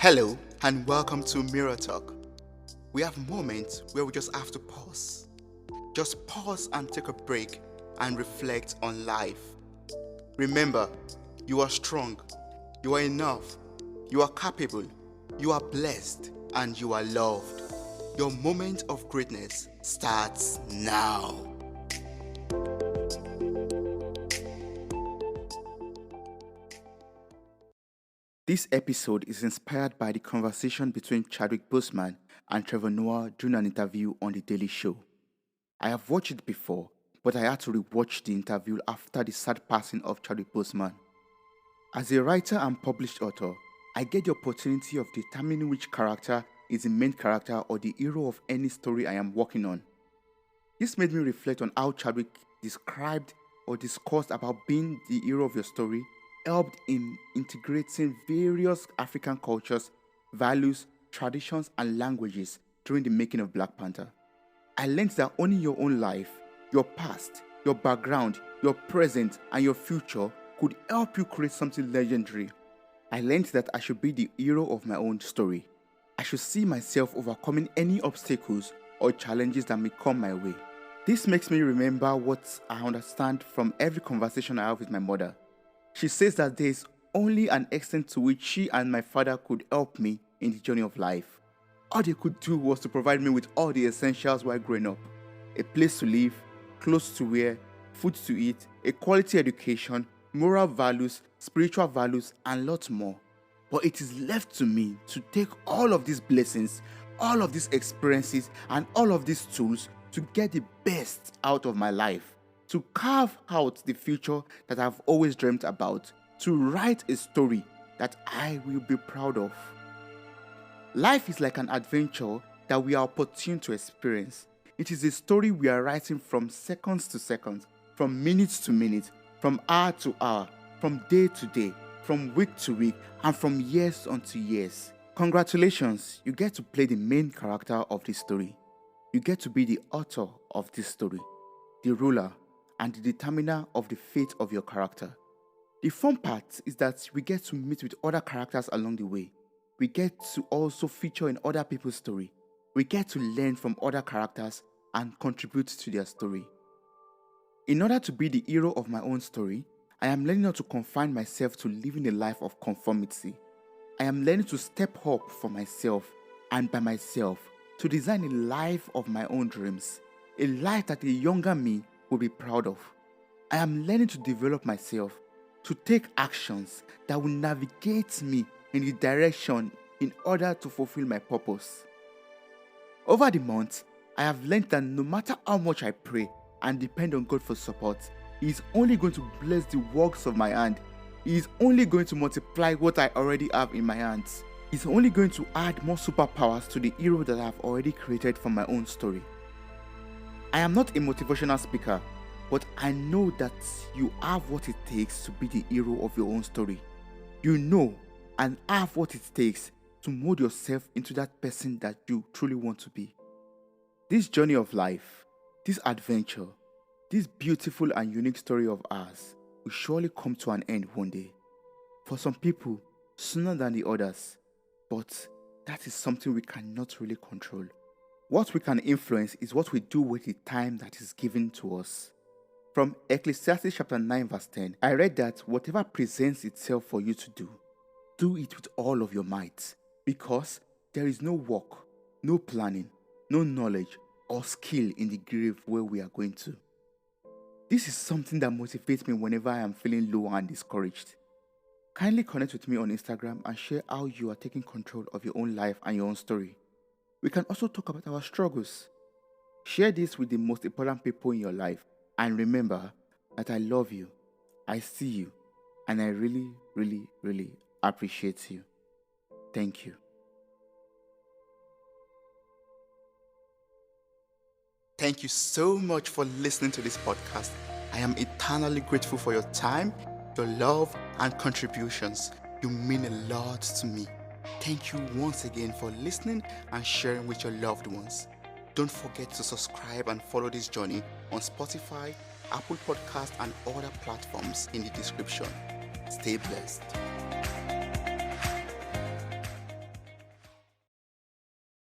Hello and welcome to Mirror Talk. We have moments where we just have to pause. Just pause and take a break and reflect on life. Remember, you are strong, you are enough, you are capable, you are blessed, and you are loved. Your moment of greatness starts now. This episode is inspired by the conversation between Chadwick Boseman and Trevor during an interview on The Daily Show. I have watched it before, but I had to rewatch the interview after the sad passing of Chadwick Boseman. As a writer and published author, I get the opportunity of determining which character is the main character or the hero of any story I am working on. This made me reflect on how Chadwick described or discussed about being the hero of your story, helped in integrating various African cultures, values, traditions, and languages during the making of Black Panther. I learned that owning your own life, your past, your background, your present, and your future could help you create something legendary. I learned that I should be the hero of my own story. I should see myself overcoming any obstacles or challenges that may come my way. This makes me remember what I understand from every conversation I have with my mother. She says that there is only an extent to which she and my father could help me in the journey of life. All they could do was to provide me with all the essentials while growing up. A place to live, clothes to wear, food to eat, a quality education, moral values, spiritual values, and lots more. But it is left to me to take all of these blessings, all of these experiences, and all of these tools to get the best out of my life. To carve out the future that I've always dreamt about, to write a story that I will be proud of. Life is like an adventure that we are opportune to experience. It is a story we are writing from seconds to seconds, from minutes to minutes, from hour to hour, from day to day, from week to week, and from years unto years. Congratulations, you get to play the main character of this story. You get to be the author of this story, the ruler, and the determiner of the fate of your character. The fun part is that we get to meet with other characters along the way. We get to also feature in other people's story. We get to learn from other characters and contribute to their story. In order to be the hero of my own story, I am learning not to confine myself to living a life of conformity. I am learning to step up for myself and by myself to design a life of my own dreams, a life that a younger me will be proud of. I am learning to develop myself, to take actions that will navigate me in the direction in order to fulfill my purpose. Over the months, I have learned that no matter how much I pray and depend on God for support, He is only going to bless the works of my hand. He is only going to multiply what I already have in my hands. He is only going to add more superpowers to the hero that I have already created from my own story. I am not a motivational speaker, but I know that you have what it takes to be the hero of your own story. You know and have what it takes to mold yourself into that person that you truly want to be. This journey of life, this adventure, this beautiful and unique story of ours will surely come to an end one day. For some people, sooner than the others, but that is something we cannot really control. What we can influence is what we do with the time that is given to us. From Ecclesiastes chapter 9 verse 10, I read that whatever presents itself for you to do it with all of your might, because there is no work, no planning, no knowledge or skill in the grave where we are going to. This is something that motivates me whenever I am feeling low and discouraged. Kindly connect with me on Instagram and share how you are taking control of your own life and your own story. We can also talk about our struggles. Share this with the most important people in your life. And remember that I love you, I see you, and I really, really, really appreciate you. Thank you. Thank you so much for listening to this podcast. I am eternally grateful for your time, your love, and contributions. You mean a lot to me. Thank you once again for listening and sharing with your loved ones. Don't forget to subscribe and follow this journey on Spotify, Apple Podcasts, and other platforms in the description. Stay blessed.